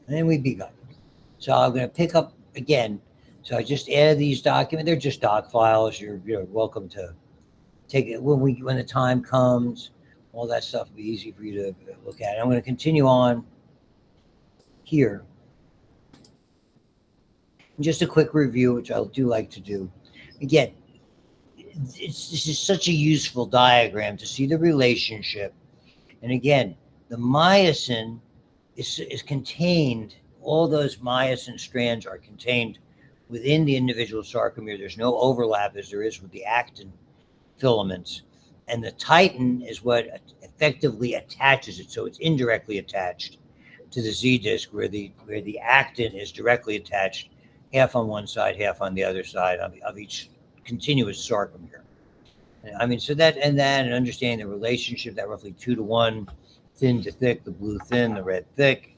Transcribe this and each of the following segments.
And then we begun. So I'm going to pick up again. So I just added these documents. They're just doc files. You're welcome to take it when the time comes. All that stuff will be easy for you to look at. I'm going to continue on here. And just a quick review, which I do like to do. Again, this is such a useful diagram to see the relationship. And again, the myosin is contained, all those myosin strands are contained within the individual sarcomere. There's no overlap as there is with the actin filaments. And the titin is what effectively attaches it. So it's indirectly attached to the Z disc, where the actin is directly attached, half on one side, half on the other side of each continuous sarcomere. I mean, so and understanding the relationship, that roughly 2 to 1, thin to thick, the blue thin, the red thick,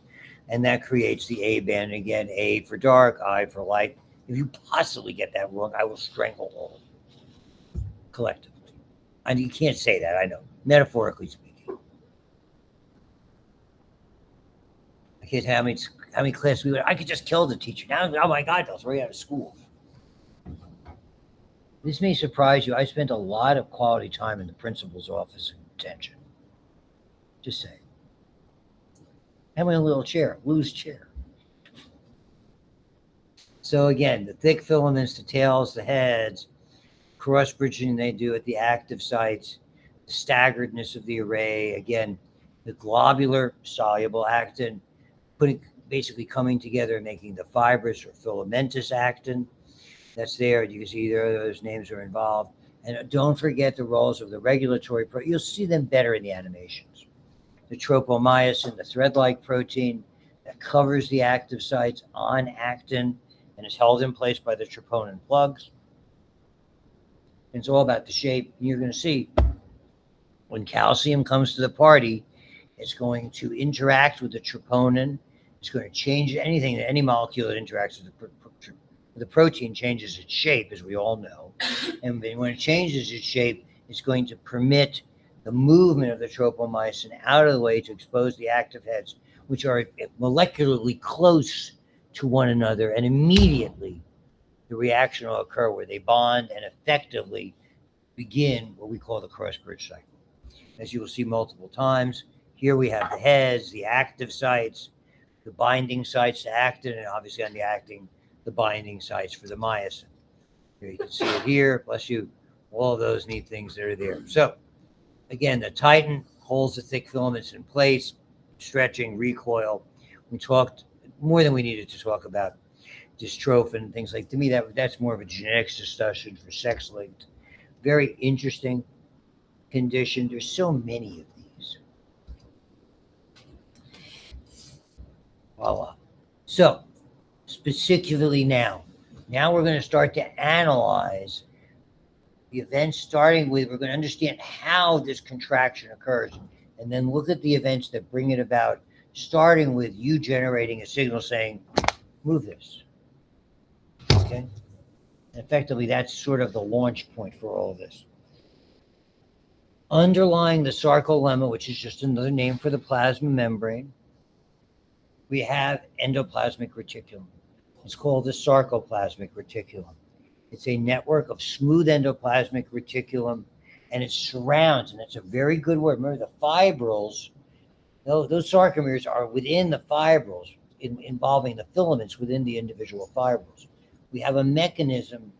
and that creates the A band. Again, A for dark, I for light. If you possibly get that wrong, I will strangle all of you collectively. And you can't say that, I know, metaphorically speaking. I can't tell how many classes we would. I could just kill the teacher. Now, oh my God, they'll throw you out of school. This may surprise you. I spent a lot of quality time in the principal's office in detention. Just saying. I went in a little chair, loose chair. So again, the thick filaments, the tails, the heads, cross bridging they do at the active sites, the staggeredness of the array. Again, the globular soluble actin, basically coming together and making the fibrous or filamentous actin. That's there. You can see either of those names are involved. And don't forget the roles of the regulatory protein. You'll see them better in the animations. The tropomyosin, the thread-like protein that covers the active sites on actin and is held in place by the troponin plugs. And it's all about the shape. You're going to see when calcium comes to the party, it's going to interact with the troponin. It's going to change anything, any molecule that interacts with the protein changes its shape, as we all know. And when it changes its shape, it's going to permit the movement of the tropomyosin out of the way to expose the active heads, which are molecularly close to one another, and immediately the reaction will occur where they bond and effectively begin what we call the cross-bridge cycle. As you will see multiple times, here we have the heads, the active sites, the binding sites to actin, and obviously on the actin, the binding sites for the myosin. Here you can see it here, bless you, all of those neat things that are there. So again, the titin holds the thick filaments in place, stretching, recoil. We talked more than we needed to talk about dystrophin and things like. To me, that's more of a genetics discussion for sex-linked. Very interesting condition. There's so many of these. Voila. So specifically now we're going to start to analyze the events, starting with, we're going to understand how this contraction occurs, and then look at the events that bring it about, starting with you generating a signal saying, move this. Okay? And effectively, that's sort of the launch point for all of this. Underlying the sarcolemma, which is just another name for the plasma membrane, we have endoplasmic reticulum. It's called the sarcoplasmic reticulum. It's a network of smooth endoplasmic reticulum, and it surrounds, and that's a very good word. Remember, the fibrils, those sarcomeres are within the fibrils, involving the filaments within the individual fibrils. We have a mechanism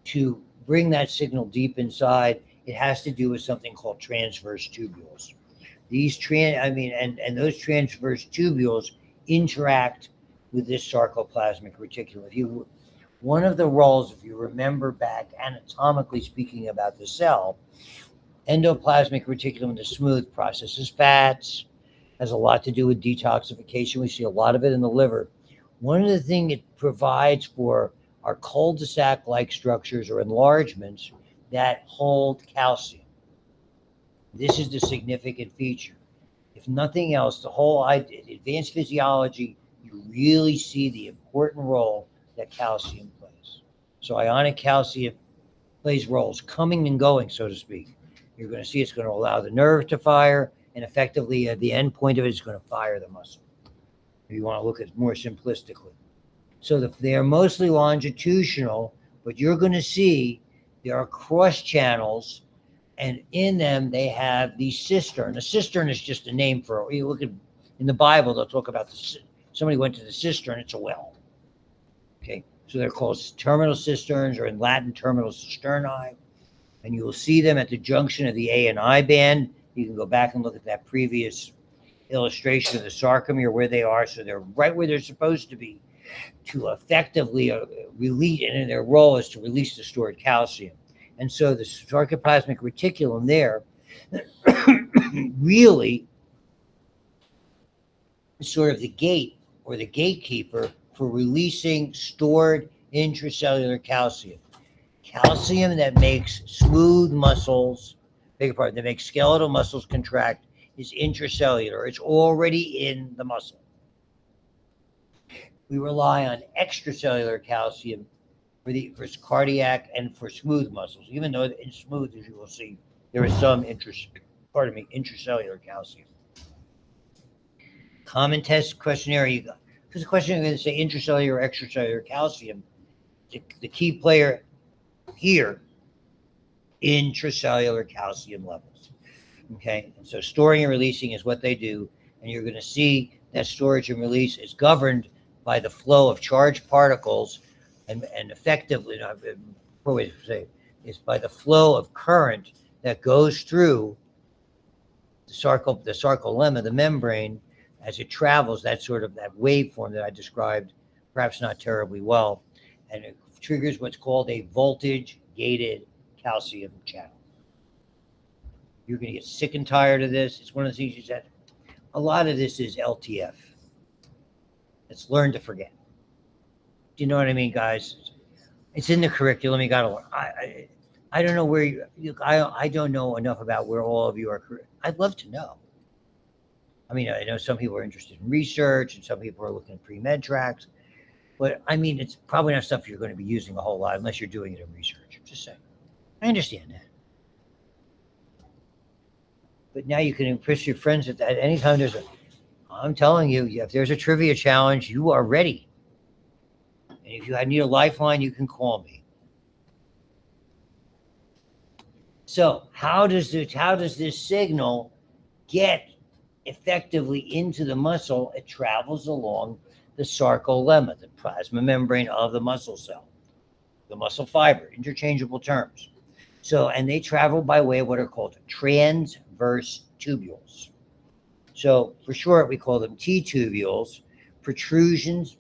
to bring that signal deep inside. It has to do with something called transverse tubules. Those transverse tubules interact with this sarcoplasmic reticulum. One of the roles, if you remember back anatomically speaking about the cell, endoplasmic reticulum, the smooth, processes fats, has a lot to do with detoxification. We see a lot of it in the liver. One of the things it provides for are cul-de-sac-like structures or enlargements that hold calcium. This is the significant feature. If nothing else, the whole advanced physiology, you really see the important role that calcium plays. So ionic calcium plays roles coming and going, so to speak. You're going to see it's going to allow the nerve to fire, and effectively at the end point of it is going to fire the muscle. if you want to look at it more simplistically. So they are mostly longitudinal, but you're going to see there are cross channels, and in them they have these cistern. A cistern is just a name for, you look at in the Bible, they'll talk about somebody went to the cistern, it's a well. Okay, so they're called terminal cisterns, or in Latin, terminal cisternae, and you will see them at the junction of the A and I band. You can go back and look at that previous illustration of the sarcomere, where they are. So they're right where they're supposed to be to effectively release, and their role is to release the stored calcium. And so the sarcoplasmic reticulum there really is sort of the gate or the gatekeeper for releasing stored intracellular calcium. Calcium that makes smooth muscles, beg your pardon, that makes skeletal muscles contract is intracellular. It's already in the muscle. We rely on extracellular calcium for cardiac and for smooth muscles, even though in smooth, as you will see, there is some intracellular calcium. Common test questionnaire, because the question is going to say intracellular or extracellular calcium. The key player here, intracellular calcium levels. Okay, and so storing and releasing is what they do, and you're going to see that storage and release is governed by the flow of charged particles, and effectively, poor way to say, is by the flow of current that goes through the sarcolemma, the membrane, as it travels, that sort of that waveform that I described, perhaps not terribly well, and it triggers what's called a voltage-gated calcium channel. You're going to get sick and tired of this. It's one of the things you said. A lot of this is LTF. It's learn to forget. Do you know what I mean, guys? It's in the curriculum. You got to learn. I don't know where I don't know enough about where all of you are. I'd love to know. I mean, I know some people are interested in research, and some people are looking at pre-med tracks. But I mean, it's probably not stuff you're going to be using a whole lot unless you're doing it in research. I'm just saying. I understand that. But now you can impress your friends at any time I'm telling you, if there's a trivia challenge, you are ready. And if you need a lifeline, you can call me. So how does this signal get effectively into the muscle? It travels along the sarcolemma, the plasma membrane of the muscle cell, the muscle fiber, interchangeable terms. So, and they travel by way of what are called transverse tubules. So for short, we call them T-tubules, protrusions,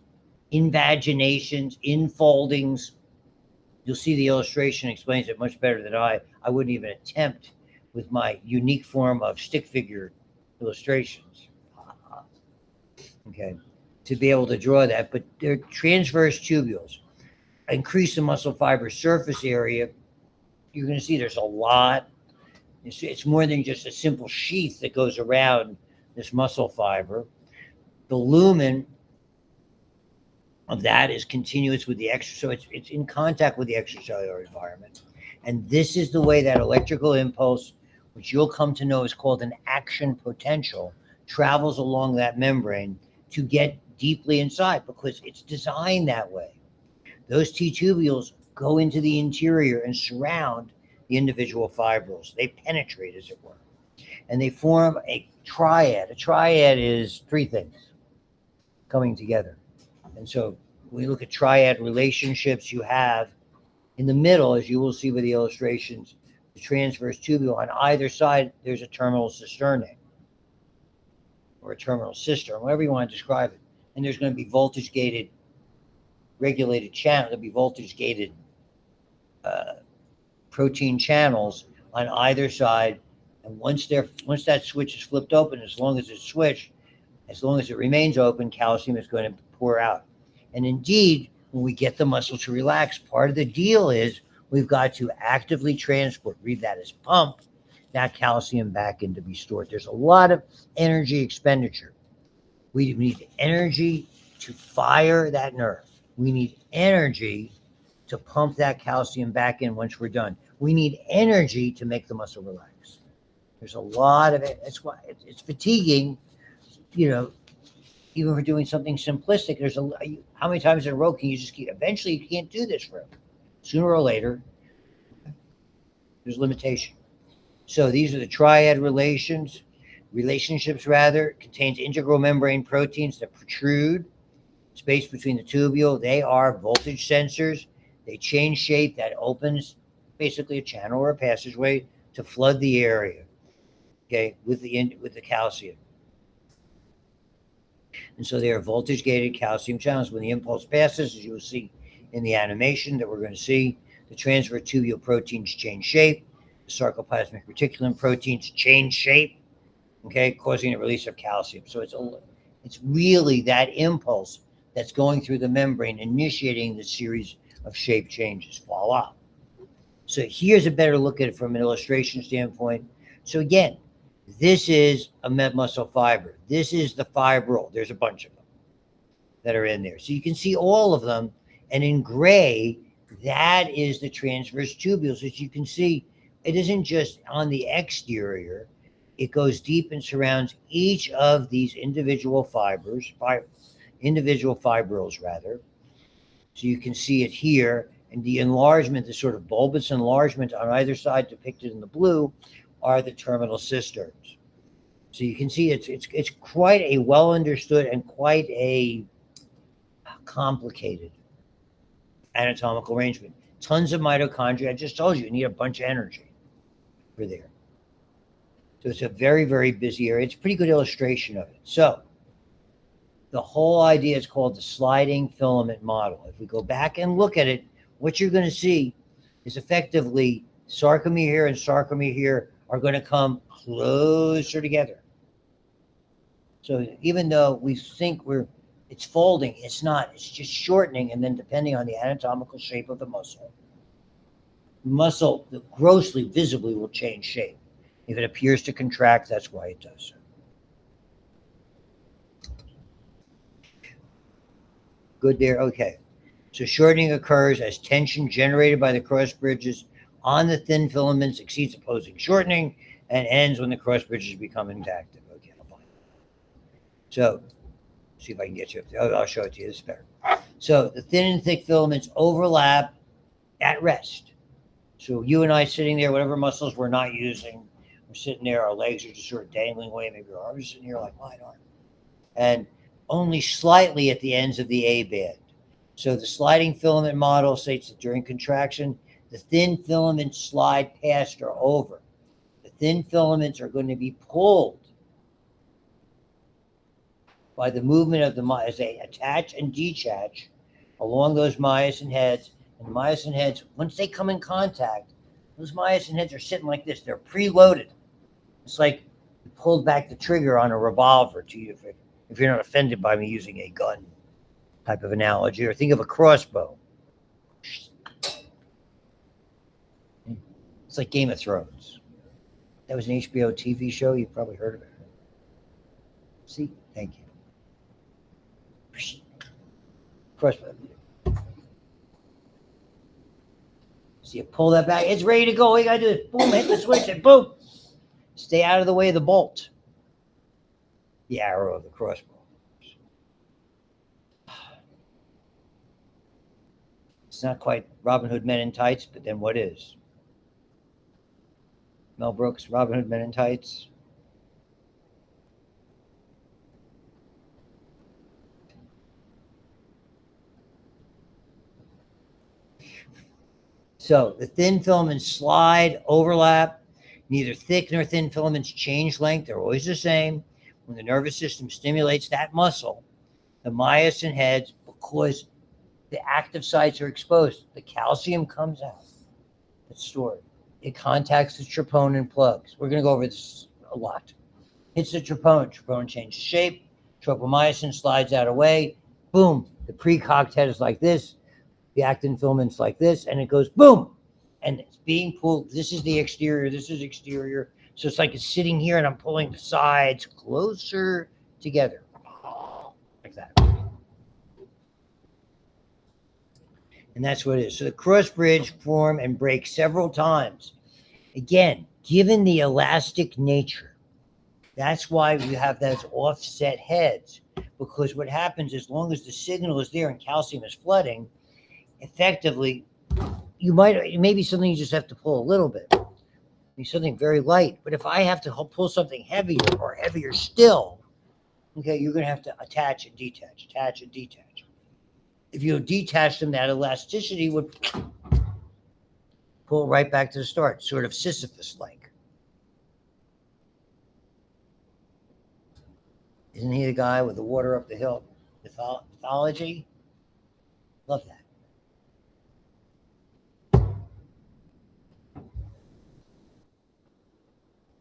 invaginations, infoldings. You'll see the illustration explains it much better than I wouldn't even attempt with my unique form of stick figure illustrations. Okay, to be able to draw that, but they're transverse tubules. Increase the muscle fiber surface area. You're going to see there's a lot. It's more than just a simple sheath that goes around this muscle fiber. The lumen of that is continuous with the extra, so it's in contact with the extracellular environment. And this is the way that electrical impulse, which you'll come to know is called an action potential, travels along that membrane to get deeply inside, because it's designed that way. Those T-tubules go into the interior and surround the individual fibrils. They penetrate, as it were, and they form a triad. A triad is three things coming together. And so when you look at triad relationships, you have in the middle, as you will see with the illustrations, the transverse tubule. On either side, there's a terminal cisternae or a terminal cistern, whatever you want to describe it. And there's going to be voltage-gated, regulated channel. There'll be voltage-gated protein channels on either side. And once that switch is flipped open, as long as it's switched, as long as it remains open, calcium is going to pour out. And indeed, when we get the muscle to relax, part of the deal is we've got to actively transport, read that as pump, that calcium back in to be stored. There's a lot of energy expenditure. We need energy to fire that nerve. We need energy to pump that calcium back in once we're done. We need energy to make the muscle relax. There's a lot of it. That's why it's fatiguing, even for doing something simplistic, how many times in a row can you just keep? Eventually, you can't do this forever. Sooner or later, there's limitation. So these are the triad relationships rather, contains integral membrane proteins that protrude space between the tubule. They are voltage sensors. They change shape. That opens basically a channel or a passageway to flood the area, okay, with the calcium. And so they are voltage gated calcium channels. When the impulse passes, as you will see in the animation that we're going to see, the transverse tubule proteins change shape. The sarcoplasmic reticulum proteins change shape, okay, causing the release of calcium. So it's really that impulse that's going through the membrane, initiating the series of shape changes. Voila. So here's a better look at it from an illustration standpoint. So again, this is a muscle fiber. This is the fibril. There's a bunch of them that are in there. So you can see all of them. And in gray, that is the transverse tubules. As you can see, it isn't just on the exterior. It goes deep and surrounds each of these individual fibrils rather. So you can see it here. And the enlargement, the sort of bulbous enlargement on either side depicted in the blue, are the terminal cisterns. So you can see it's quite a well understood and quite a complicated anatomical arrangement. Tons of mitochondria. I just told you need a bunch of energy for there. So it's a very, very busy area. It's a pretty good illustration of it. So the whole idea is called the sliding filament model. If we go back and look at it, what you're going to see is effectively sarcomere here and sarcomere here are going to come closer together. So even though we think it's folding, it's not. It's just shortening, and then depending on the anatomical shape of the muscle grossly, visibly will change shape. If it appears to contract, that's why it does so. Good there? Okay. So shortening occurs as tension generated by the cross bridges on the thin filaments exceeds opposing shortening and ends when the cross bridges become inactive. Okay, fine. So, see if I can get you up there. I'll show it to you. This is better. So the thin and thick filaments overlap at rest. So you and I sitting there, whatever muscles we're not using, we're sitting there, our legs are just sort of dangling away. Maybe our arms are sitting here like mine are. And only slightly at the ends of the A band. So the sliding filament model states that during contraction, the thin filaments slide past or over. The thin filaments are going to be pulled by the movement of as they attach and detach along those myosin heads. And the myosin heads, once they come in contact, those myosin heads are sitting like this. They're preloaded. It's like you pulled back the trigger on a revolver to you, if you're not offended by me using a gun type of analogy, or think of a crossbow. It's like Game of Thrones. That was an HBO TV show. You've probably heard of it. See? Thank you. Crossbow. So you pull that back. It's ready to go. All you got to do is boom, hit the switch, and boom. Stay out of the way of the bolt. The arrow of the crossbow. It's not quite Robin Hood Men in Tights, but then what is? Mel Brooks, Robin Hood Men in Tights. So the thin filaments slide, overlap. Neither thick nor thin filaments change length. They're always the same. When the nervous system stimulates that muscle, the myosin heads, because the active sites are exposed, the calcium comes out. It's stored. It contacts the troponin plugs. We're going to go over this a lot. Hits the troponin. Troponin changes shape. Tropomyosin slides out away. Boom. The precoct head is like this. The actin filament's like this. And it goes boom. And it's being pulled. This is the exterior. This is exterior. So it's like it's sitting here and I'm pulling the sides closer together. Like that. And that's what it is. So the cross bridge form and break several times. Again, given the elastic nature, that's why we have those offset heads. because what happens, as long as the signal is there and calcium is flooding, effectively, it may be something you just have to pull a little bit, be something very light. But if I have to pull something heavier or heavier still, okay, you're going to have to attach and detach, attach and detach. If you detach them, that elasticity would pull right back to the start, sort of Sisyphus-like. Isn't he the guy with the water up the hill? Mythology? Love that.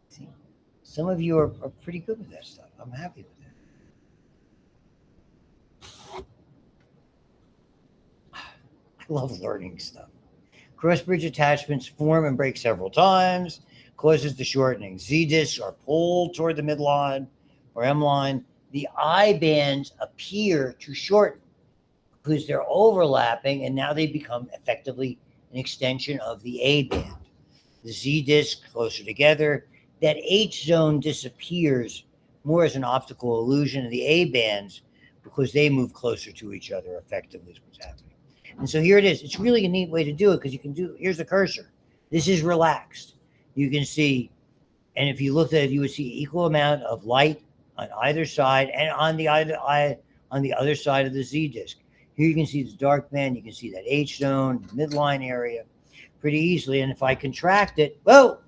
See, some of you are pretty good with that stuff. I'm happy with that. I love learning stuff. Cross-bridge attachments form and break several times, causes the shortening. Z-discs are pulled toward the midline or M-line. The I bands appear to shorten because they're overlapping, and now they become effectively an extension of the A band. The Z disc closer together. That H zone disappears more as an optical illusion of the A bands because they move closer to each other effectively is what's happening. And so here it is. It's really a neat way to do it because you can do, here's the cursor. This is relaxed. You can see, and if you looked at it, you would see equal amount of light on either side and on the other side of the Z disc. Here you can see the dark band. You can see that H zone, midline area pretty easily. And if I contract it, whoa!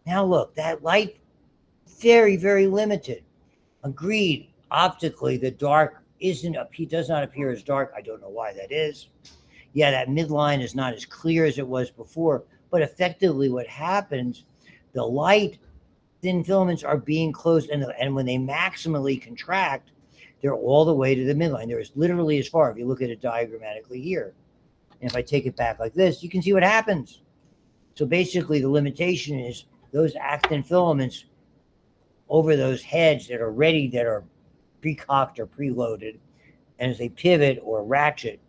Now look, that light, very, very limited. Agreed, optically, the dark does not appear as dark. I don't know why that is. Yeah, that midline is not as clear as it was before, but effectively what happens, the light thin filaments are being closed, and when they maximally contract, they're all the way to the midline. They're literally as far, if you look at it diagrammatically here. And if I take it back like this, you can see what happens. So basically the limitation is those actin filaments over those heads that are ready, that are precocked or preloaded, and as they pivot or ratchet,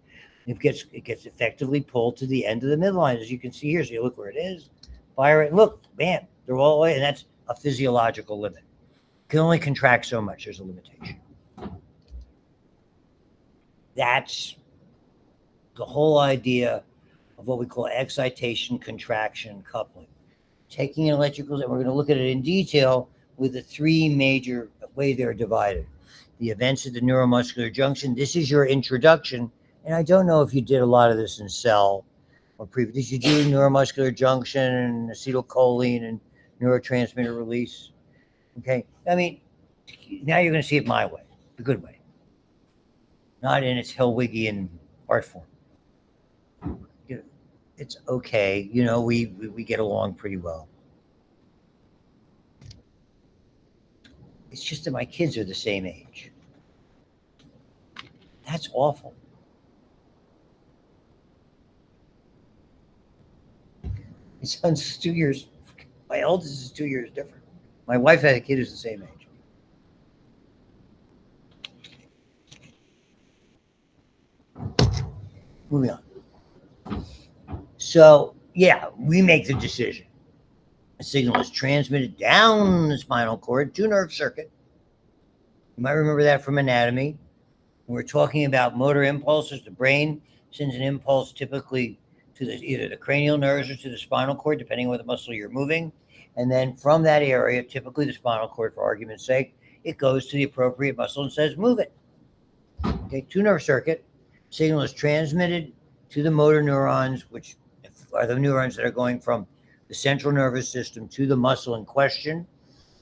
it gets effectively pulled to the end of the midline, as you can see here. So you look where it is, fire it, look, bam, they're all the way, and that's a physiological limit. You can only contract so much. There's a limitation. That's the whole idea of what we call excitation, contraction, coupling. Taking electricals, and we're going to look at it in detail with the three major ways they're divided. The events at the neuromuscular junction. This is your introduction, and I don't know if you did a lot of this in cell or previous. Did you do neuromuscular junction and acetylcholine and neurotransmitter release? Okay, I mean, now you're going to see it my way, the good way, not in its Hellwiggian art form. It's okay, we get along pretty well. It's just that my kids are the same age. That's awful. My son's 2 years. My eldest is 2 years different. My wife had a kid who's the same age. Moving on. So, yeah, we make the decision. A signal is transmitted down the spinal cord to nerve circuit. You might remember that from anatomy. When we're talking about motor impulses, the brain sends an impulse typically to either the cranial nerves or to the spinal cord, depending on what muscle you're moving. And then from that area, typically the spinal cord, for argument's sake, it goes to the appropriate muscle and says, move it. Okay, to nerve circuit. Signal is transmitted to the motor neurons, which are the neurons that are going from the central nervous system to the muscle in question,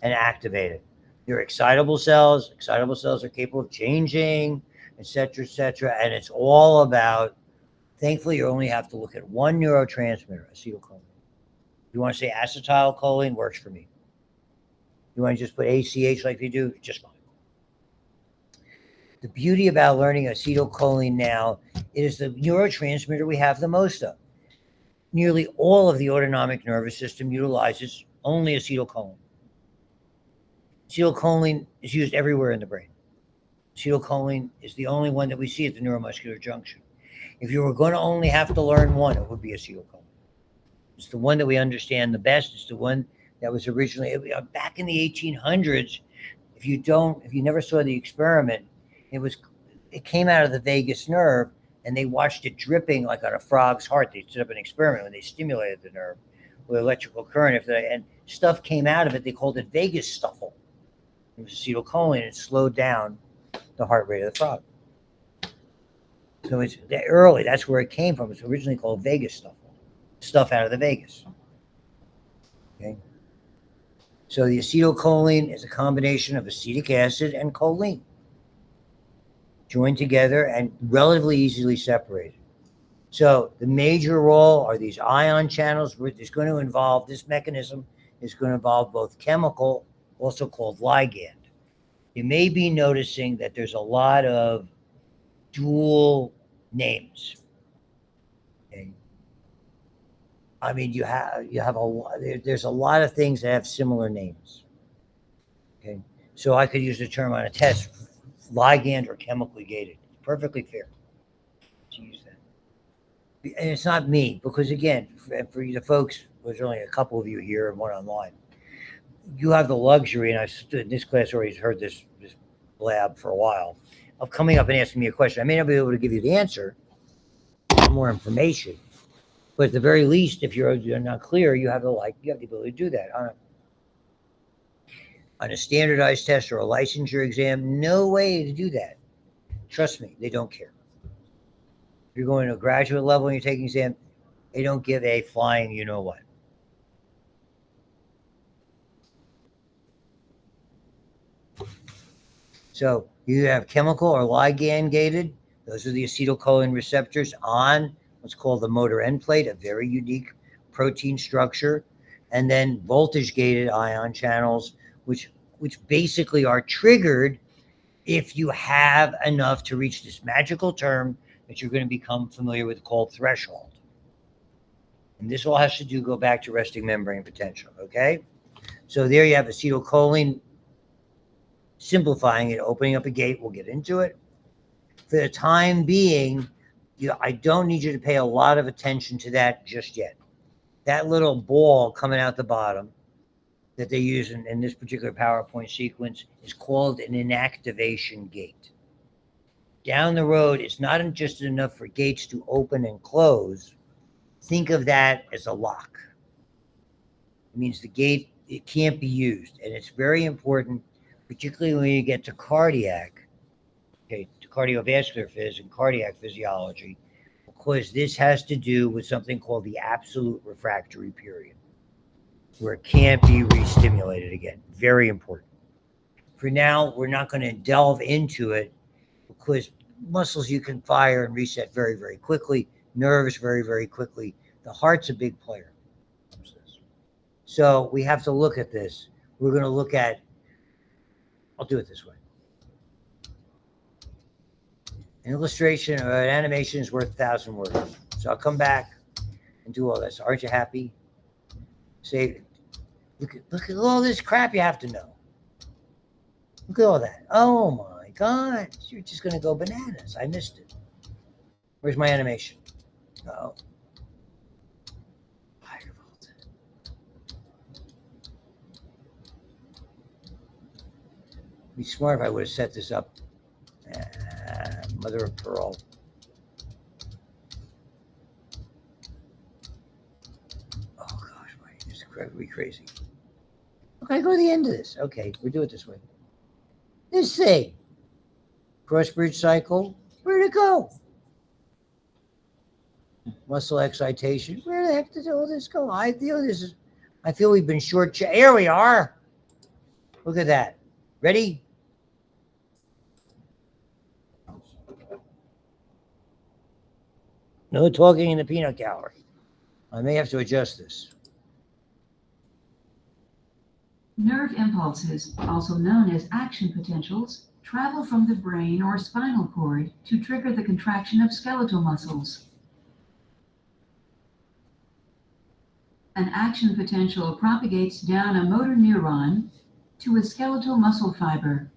and activate it. They're excitable cells. Excitable cells are capable of changing, et cetera, and it's all about, thankfully, you only have to look at one neurotransmitter, acetylcholine. You want to say acetylcholine, works for me. You want to just put ACH like they do, just fine. The beauty about learning acetylcholine now, it is the neurotransmitter we have the most of. Nearly all of the autonomic nervous system utilizes only acetylcholine. Acetylcholine is used everywhere in the brain. Acetylcholine is the only one that we see at the neuromuscular junction. If you were going to only have to learn one, it would be acetylcholine. It's the one that we understand the best. It's the one that was originally, back in the 1800s, If you never saw the experiment, it came out of the vagus nerve, and they watched it dripping like on a frog's heart. They set up an experiment when they stimulated the nerve with electrical current, and stuff came out of it. They called it vagus stuffle. It was acetylcholine, and it slowed down the heart rate of the frog. So it's early. That's where it came from. It's originally called vagus stuffle, stuff out of the vagus. Okay. So the acetylcholine is a combination of acetic acid and choline, joined together and relatively easily separated. So the major role are these ion channels. It's going to involve, this mechanism is going to involve both chemical, also called ligand. You may be noticing that there's a lot of dual names. Okay. I mean, there's a lot of things that have similar names. Okay. So I could use the term on a test, ligand or chemically gated. It's perfectly fair to use that. And it's not me, because again, for you, the folks, there's only a couple of you here and one online. You have the luxury, and I've stood in this class already heard this blab for a while, of coming up and asking me a question. I may not be able to give you the answer, more information, but at the very least, if you're not clear, you have the ability to do that on a standardized test or a licensure exam. No way to do that. Trust me, they don't care. If you're going to a graduate level and you're taking exam, they don't give a flying you know what. So you have chemical or ligand gated. Those are the acetylcholine receptors on what's called the motor end plate, a very unique protein structure. And then voltage gated ion channels, which basically are triggered if you have enough to reach this magical term that you're going to become familiar with called threshold. And this all has to go back to resting membrane potential, okay? So there you have acetylcholine, simplifying it, opening up a gate. We'll get into it. For the time being, I don't need you to pay a lot of attention to that just yet. That little ball coming out the bottom that they use in this particular PowerPoint sequence is called an inactivation gate. Down the road, it's not just enough for gates to open and close. Think of that as a lock. It means the gate, it can't be used. And it's very important, particularly when you get to cardiac, okay, to cardiovascular phys and cardiac physiology, because this has to do with something called the absolute refractory period, where it can't be re-stimulated again. Very important. For now, we're not going to delve into it, because muscles you can fire and reset very, very quickly. Nerves very, very quickly. The heart's a big player. So we have to look at this. We're going to look at, I'll do it this way. An illustration or an animation is worth 1,000 words. So I'll come back and do all this. Aren't you happy? Say, look at all this crap you have to know. Look at all that. Oh my God. You're just going to go bananas. I missed it. Where's my animation? Uh-oh. Higher voltage. It'd be smart if I would have set this up. Mother of pearl. Oh gosh, it's incredibly crazy. Okay, go to the end of this. Okay, we'll do it this way. This thing. Cross bridge cycle. Where'd it go? Muscle excitation. Where the heck did all this go? I feel we've been short. Here we are. Look at that. Ready? No talking in the peanut gallery. I may have to adjust this. Nerve impulses, also known as action potentials, travel from the brain or spinal cord to trigger the contraction of skeletal muscles. An action potential propagates down a motor neuron to a skeletal muscle fiber.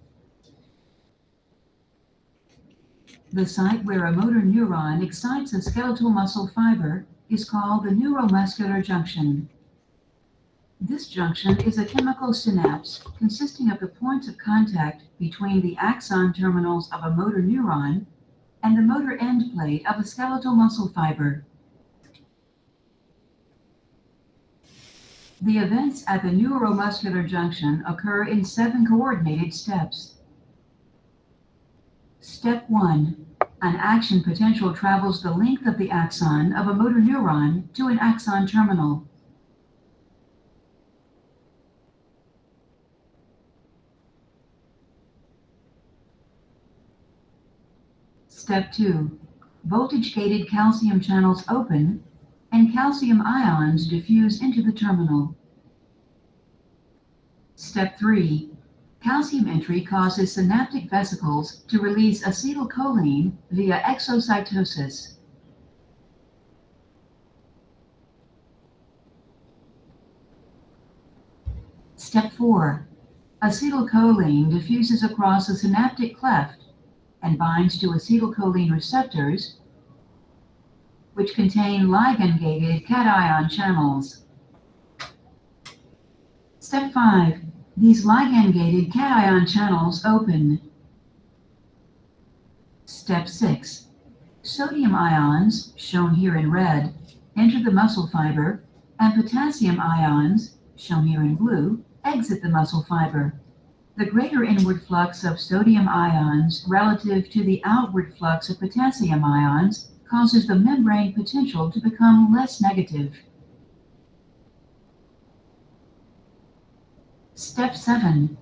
The site where a motor neuron excites a skeletal muscle fiber is called the neuromuscular junction. This junction is a chemical synapse consisting of the points of contact between the axon terminals of a motor neuron and the motor end plate of a skeletal muscle fiber. The events at the neuromuscular junction occur in 7 coordinated steps. Step 1. An action potential travels the length of the axon of a motor neuron to an axon terminal. Step 2. Voltage-gated calcium channels open and calcium ions diffuse into the terminal. Step 3. Calcium entry causes synaptic vesicles to release acetylcholine via exocytosis. Step 4. Acetylcholine diffuses across a synaptic cleft and binds to acetylcholine receptors, which contain ligand-gated cation channels. Step 5. These ligand-gated cation channels open. Step 6. Sodium ions, shown here in red, enter the muscle fiber, and potassium ions, shown here in blue, exit the muscle fiber. The greater inward flux of sodium ions relative to the outward flux of potassium ions causes the membrane potential to become less negative. Step 7.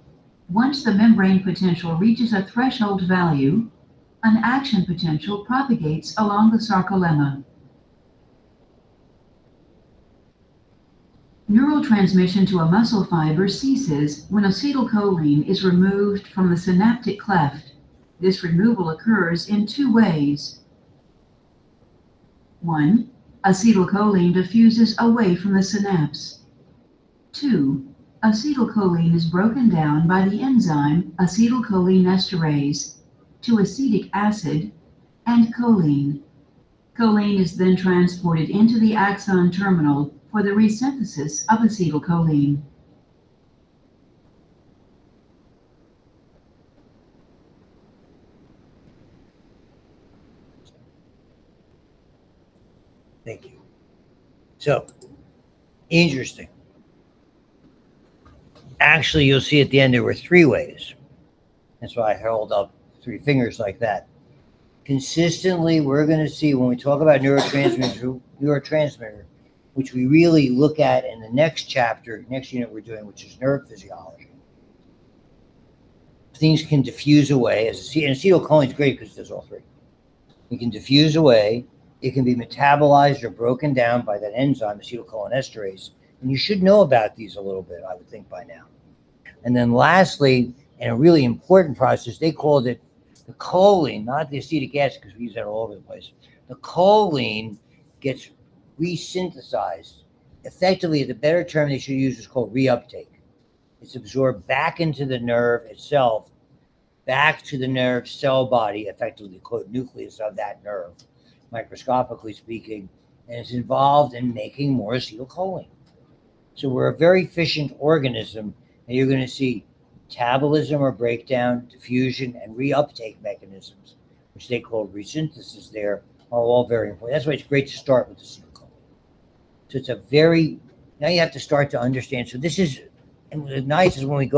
Once the membrane potential reaches a threshold value, an action potential propagates along the sarcolemma. Neurotransmission to a muscle fiber ceases when acetylcholine is removed from the synaptic cleft. This removal occurs in 2 ways. 1. Acetylcholine diffuses away from the synapse. 2. Acetylcholine is broken down by the enzyme acetylcholinesterase to acetic acid and choline. Choline is then transported into the axon terminal for the resynthesis of acetylcholine. Thank you. So, interesting. Actually, you'll see at the end there were 3 ways. That's why I held up 3 fingers like that. Consistently, we're going to see when we talk about neurotransmitter, which we really look at in the next chapter, next unit we're doing, which is nerve physiology. Things can diffuse away, and acetylcholine is great because it does all 3. It can diffuse away, it can be metabolized or broken down by that enzyme, acetylcholinesterase, and you should know about these a little bit, I would think, by now. And then lastly, in a really important process, they called it the choline, not the acetic acid, because we use that all over the place. The choline gets resynthesized. Effectively, the better term they should use is called reuptake. It's absorbed back into the nerve itself, back to the nerve cell body, effectively the nucleus of that nerve, microscopically speaking, and it's involved in making more acetylcholine. So we're a very efficient organism, and you're going to see metabolism or breakdown, diffusion, and reuptake mechanisms, which they call resynthesis there, are all very important. That's why it's great to start with acetylcholine. So it's a very, now you have to start to understand. So this is, and what's nice is when we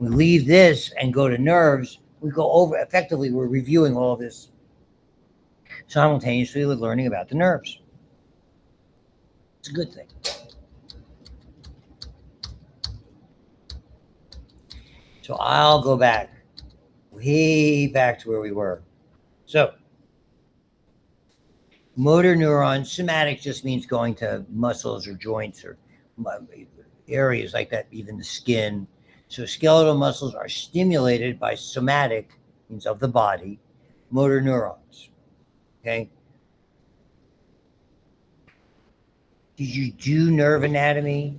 leave this and go to nerves, we go over, effectively, we're reviewing all of this simultaneously with learning about the nerves. It's a good thing. So I'll go back, way back to where we were. So motor neurons, somatic just means going to muscles or joints or areas like that, even the skin. So skeletal muscles are stimulated by somatic, means of the body, motor neurons. Okay. Did you do nerve anatomy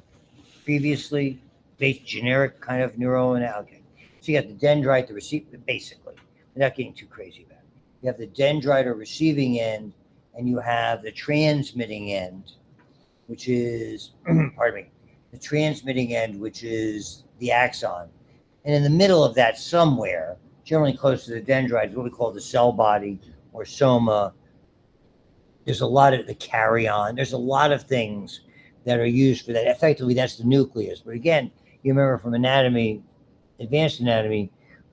previously? Based generic kind of neural anatomy? Okay. So you got the dendrite, the receiver, basically, without getting too crazy about it. You have the dendrite or receiving end, and you have the transmitting end, which is, pardon me, the transmitting end, which is the axon. And in the middle of that somewhere, generally close to the dendrites, what we call the cell body or soma, there's a lot of the carrion. There's a lot of things that are used for that. Effectively, that's the nucleus. But again, you remember from anatomy, advanced anatomy,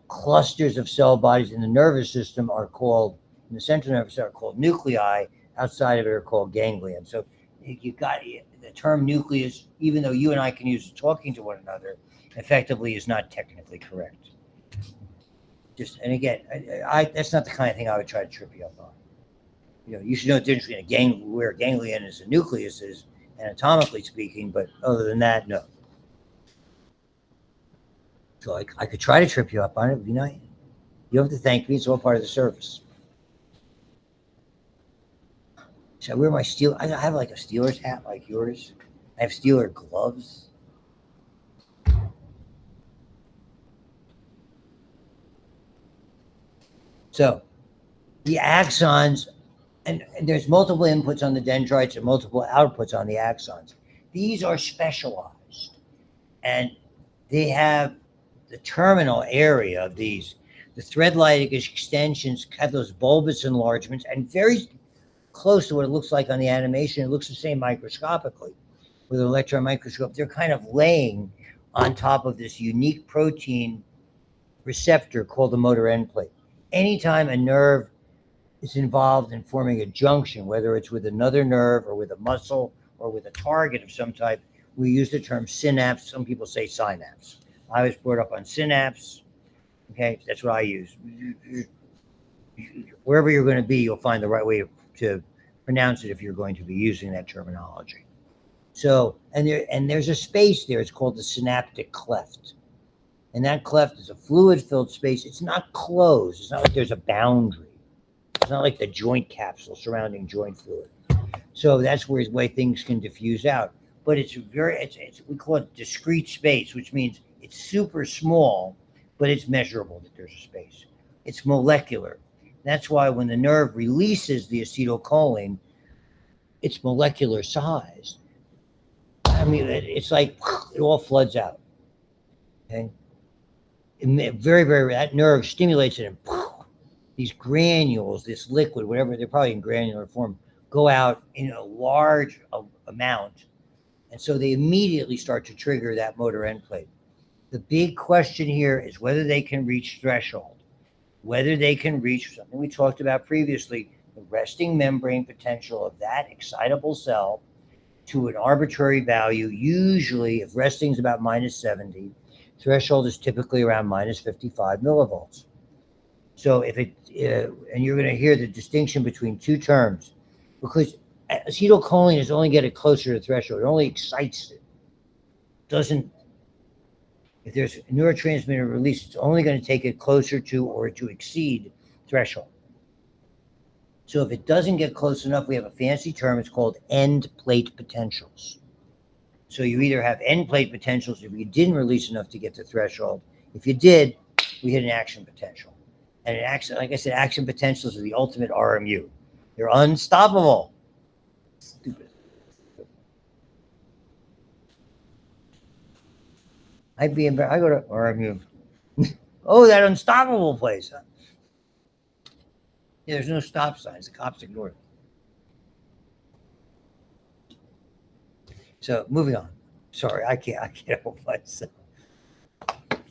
clusters of cell bodies in the nervous system are called, in the central nervous system, are called nuclei. Outside of it are called ganglion. So you got the term nucleus, even though you and I can use it talking to one another, effectively is not technically correct. Just, and again, that's not the kind of thing I would try to trip you up on. You should know the difference between where a ganglion is a nucleus is, anatomically speaking, but other than that, no. So I could try to trip you up on it, but you have to thank me. It's all part of the service. Should I wear my steel? I have like a Steelers hat like yours. I have Steeler gloves. So the axons, and there's multiple inputs on the dendrites and multiple outputs on the axons. These are specialized, and they have the terminal area of these. The thread-like extensions have those bulbous enlargements, and very close to what it looks like on the animation. It looks the same microscopically with an electron microscope. They're kind of laying on top of this unique protein receptor called the motor end plate. Anytime a nerve is involved in forming a junction, whether it's with another nerve or with a muscle or with a target of some type, we use the term synapse. Some people say synapse. I was brought up on synapse. Okay, that's what I use. Wherever you're going to be, you'll find the right way to pronounce it if you're going to be using that terminology. So, and there's a space there. It's called the synaptic cleft. And that cleft is a fluid-filled space. It's not closed. It's not like there's a boundary. It's not like the joint capsule surrounding joint fluid. So that's where things can diffuse out. But it's we call it discrete space, which means it's super small, but it's measurable that there's a space. It's molecular. That's why when the nerve releases the acetylcholine, it's molecular size. I mean, it's like it all floods out. Okay, very, very, that nerve stimulates it, and these granules, this liquid, whatever, they're probably in granular form, go out in a large amount, and so they immediately start to trigger that motor end plate. The big question here is whether they can reach threshold, whether they can reach something we talked about previously, the resting membrane potential of that excitable cell to an arbitrary value. Usually, if resting is about -70, threshold is typically around -55 millivolts. So if it, and you're going to hear the distinction between two terms, because acetylcholine is only getting closer to threshold. It only excites it. Doesn't, if there's a neurotransmitter release, it's only going to take it closer to or to exceed threshold. So if it doesn't get close enough, we have a fancy term. It's called end plate potentials. So you either have end plate potentials if you didn't release enough to get to threshold. If you did, we hit an action potential. And like I said, action potentials are the ultimate RMU. They're unstoppable. Stupid. I go to RMU. Oh, that unstoppable place. Huh? Yeah, there's no stop signs. The cops ignore it. So moving on. Sorry, I can't help myself.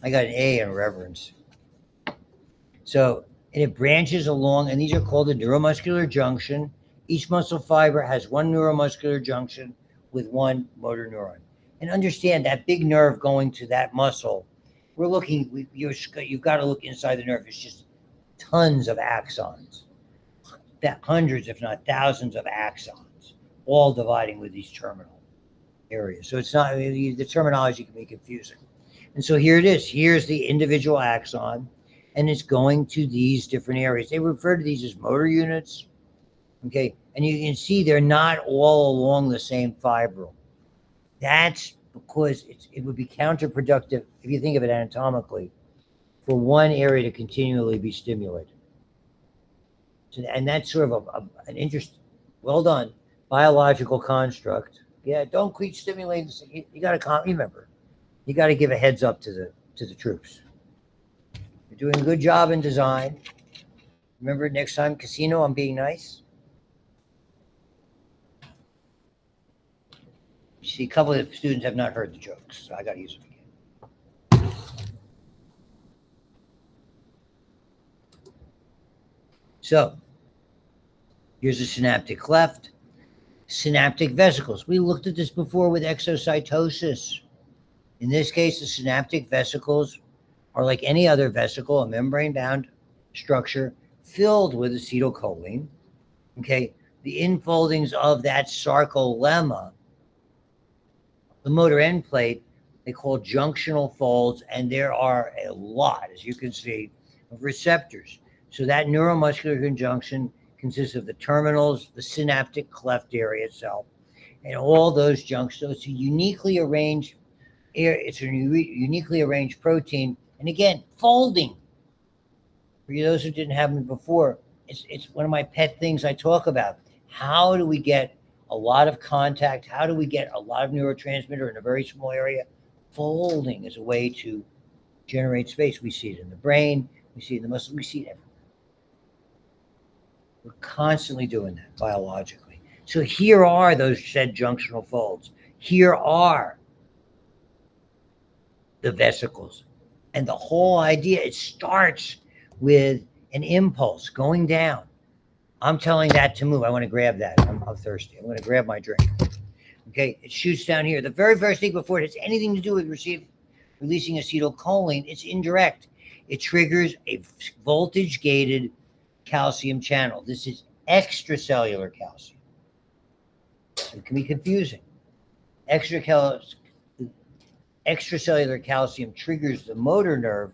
I got an A in reverence. So, and it branches along, and these are called a neuromuscular junction. Each muscle fiber has one neuromuscular junction with one motor neuron. And understand that big nerve going to that muscle, you've got to look inside the nerve. It's just tons of axons, hundreds, if not thousands of axons, all dividing with these terminal areas. So it's not, the terminology can be confusing. And so here it is. Here's the individual axon, and it's going to these different areas. They refer to these as motor units. Okay, and you can see they're not all along the same fibril. That's because it would be counterproductive, if you think of it anatomically, for one area to continually be stimulated. So, and that's sort of an interesting, well done, biological construct Yeah, don't quit stimulating. You got to remember. You got to give a heads up to the troops. You're doing a good job in design. Remember, next time, casino, I'm being nice. You see, a couple of students have not heard the jokes, so I got to use them again. So, here's the synaptic cleft. Synaptic vesicles. We looked at this before with exocytosis. In this case, the synaptic vesicles are like any other vesicle, a membrane-bound structure filled with acetylcholine. Okay, the infoldings of that sarcolemma, the motor end plate, they call junctional folds, and there are a lot, as you can see, of receptors. So that neuromuscular conjunction consists of the terminals, the synaptic cleft area itself, and all those junctions. So it's a uniquely arranged protein. And again, folding. For those who didn't have me before, it's one of my pet things I talk about. How do we get a lot of contact? How do we get a lot of neurotransmitter in a very small area? Folding is a way to generate space. We see it in the brain, we see it in the muscles, we see it everywhere. We're constantly doing that biologically. So here are those said junctional folds. Here are the vesicles. And the whole idea, it starts with an impulse going down. I'm telling that to move. I want to grab that. I'm thirsty. I'm going to grab my drink. Okay, it shoots down here. The very first thing before it has anything to do with releasing acetylcholine, it's indirect. It triggers a voltage-gated calcium channel. This is extracellular calcium. It can be confusing. Extracellular calcium triggers the motor nerve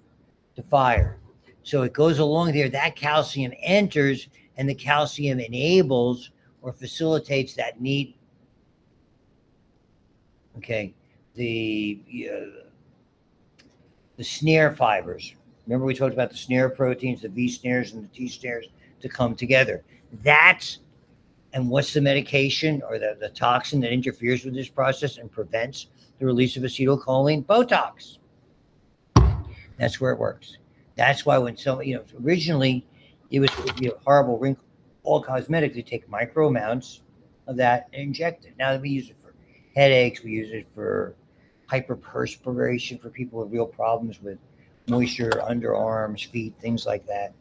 to fire. So it goes along there. That calcium enters, and the calcium enables or facilitates that need. Okay, the snare fibers. Remember we talked about the snare proteins, the V snares and the T snares to come together. And what's the medication or the toxin that interferes with this process and prevents the release of acetylcholine? Botox. That's where it works. That's why when originally it was horrible wrinkle, all cosmetic, they take micro amounts of that and inject it. Now that we use it for headaches, we use it for hyperperspiration for people with real problems with moisture, underarms, feet, things like that.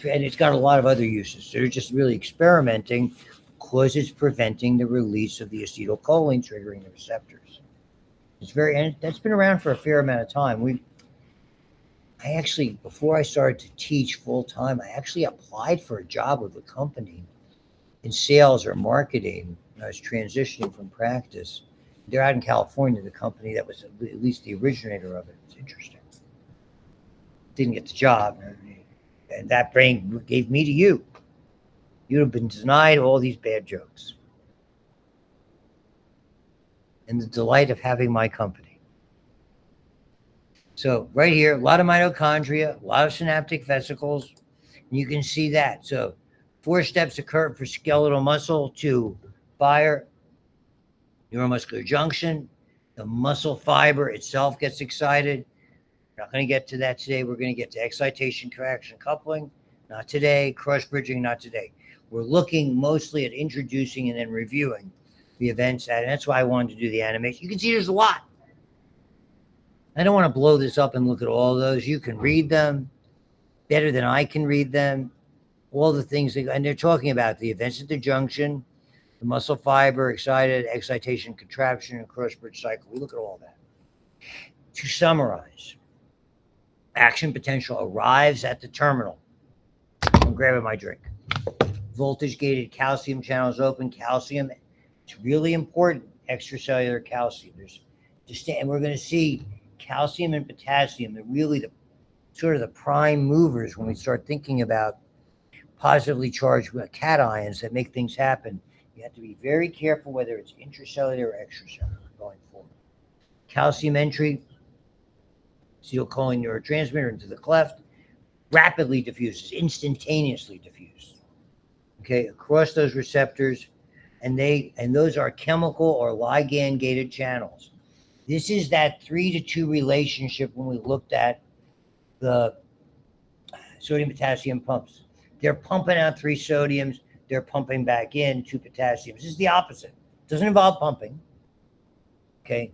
And it's got a lot of other uses. So they're just really experimenting because it's preventing the release of the acetylcholine, triggering the receptors. And that's been around for a fair amount of time. I actually, before I started to teach full time, I actually applied for a job with a company in sales or marketing when I was transitioning from practice. They're out in California, the company that was at least the originator of it. It's interesting. Didn't get the job. And that brain gave me to you. You'd have been denied all these bad jokes. And the delight of having my company. So right here, a lot of mitochondria, a lot of synaptic vesicles. And you can see that. So 4 steps occur for skeletal muscle to fire, neuromuscular junction. The muscle fiber itself gets excited. We're not going to get to that today. We're going to get to excitation, contraction, coupling. Not today. Cross bridging, not today. We're looking mostly at introducing and then reviewing the events. And that's why I wanted to do the animation. You can see there's a lot. I don't want to blow this up and look at all those. You can read them better than I can read them. All the things, and they're talking about the events at the junction, the muscle fiber, excitation, contraction, and cross bridge cycle. We look at all that. To summarize, action potential arrives at the terminal. I'm grabbing my drink. Voltage-gated calcium channels open. Calcium, it's really important. Extracellular calcium. And we're going to see calcium and potassium. They're really the sort of the prime movers when we start thinking about positively charged cations that make things happen. You have to be very careful whether it's intracellular or extracellular going forward. Calcium entry, acetylcholine neurotransmitter into the cleft, rapidly diffuses, instantaneously diffused. Okay, across those receptors, and those are chemical or ligand gated channels. This is that 3-to-2 relationship when we looked at the sodium potassium pumps. They're pumping out 3 sodiums, they're pumping back in 2 potassiums. This is the opposite. It doesn't involve pumping. Okay.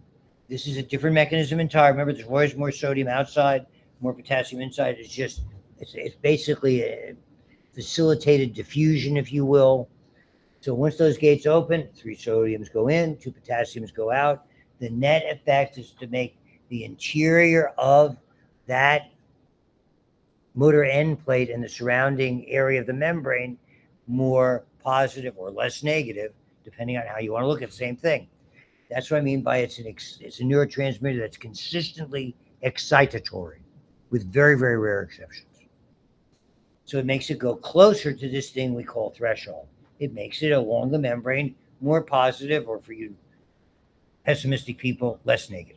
This is a different mechanism entirely. Remember, there's always more sodium outside, more potassium inside. It's basically a facilitated diffusion, if you will. So once those gates open, 3 sodiums go in, 2 potassiums go out. The net effect is to make the interior of that motor end plate and the surrounding area of the membrane more positive or less negative, depending on how you want to look at the same thing. That's what I mean by it's a neurotransmitter that's consistently excitatory, with very, very rare exceptions. So it makes it go closer to this thing we call threshold. It makes it along the membrane more positive, or for you pessimistic people, less negative.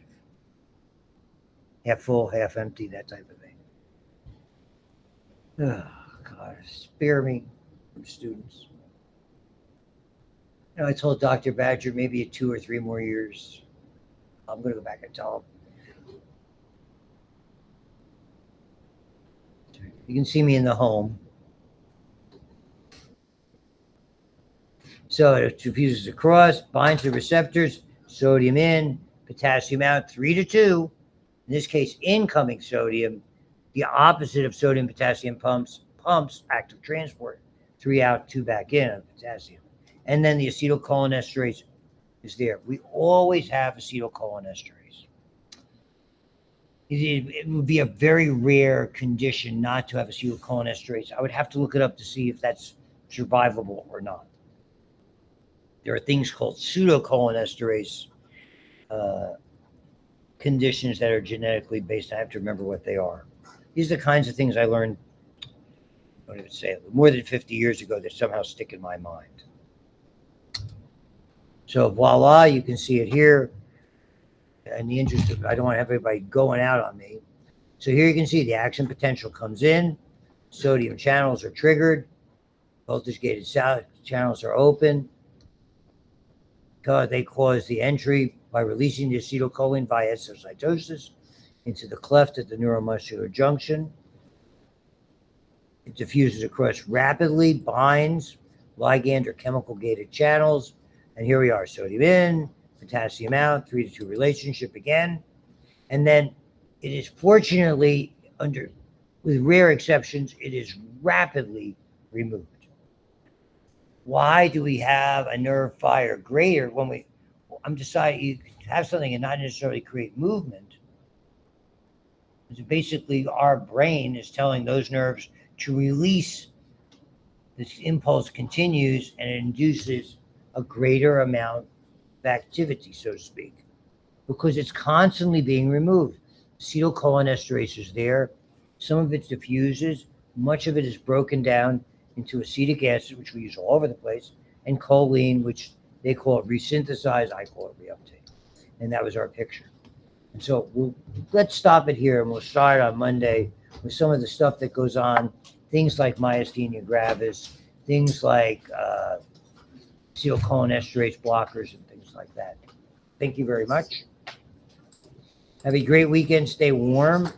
Half full, half empty, that type of thing. Oh, God, spare me from students. You know, I told Dr. Badger maybe 2 or 3 more years. I'm going to go back and tell him. You can see me in the home. So it diffuses across, binds the receptors, sodium in, potassium out, 3-to-2. In this case, incoming sodium, the opposite of sodium potassium pumps active transport, 3 out, 2 back in of potassium. And then the acetylcholinesterase is there. We always have acetylcholinesterase. It would be a very rare condition not to have acetylcholinesterase. I would have to look it up to see if that's survivable or not. There are things called pseudocholinesterase conditions that are genetically based. I have to remember what they are. These are the kinds of things I learned, I don't even say it, more than 50 years ago that somehow stick in my mind. So voila, you can see it here. In the interest of, I don't want to have everybody going out on me. So here you can see the action potential comes in, sodium channels are triggered, voltage gated channels are open. They cause the entry by releasing the acetylcholine via exocytosis into the cleft at the neuromuscular junction. It diffuses across rapidly, binds ligand or chemical gated channels. And here we are, sodium in, potassium out, 3-to-2 relationship again. And then it is fortunately, with rare exceptions, it is rapidly removed. Why do we have a nerve fire greater when I'm deciding you have something and not necessarily create movement? It's basically our brain is telling those nerves to release. This impulse continues and it induces a greater amount of activity, so to speak, because it's constantly being removed. Acetylcholinesterase is there. Some of it diffuses. Much of it is broken down into acetic acid, which we use all over the place, and choline, which they call it resynthesized. I call it reuptake. And that was our picture. And so let's stop it here, and we'll start on Monday with some of the stuff that goes on, things like myasthenia gravis, things like acetylcholinesterase blockers, and things like that. Thank you very much. Have a great weekend. Stay warm.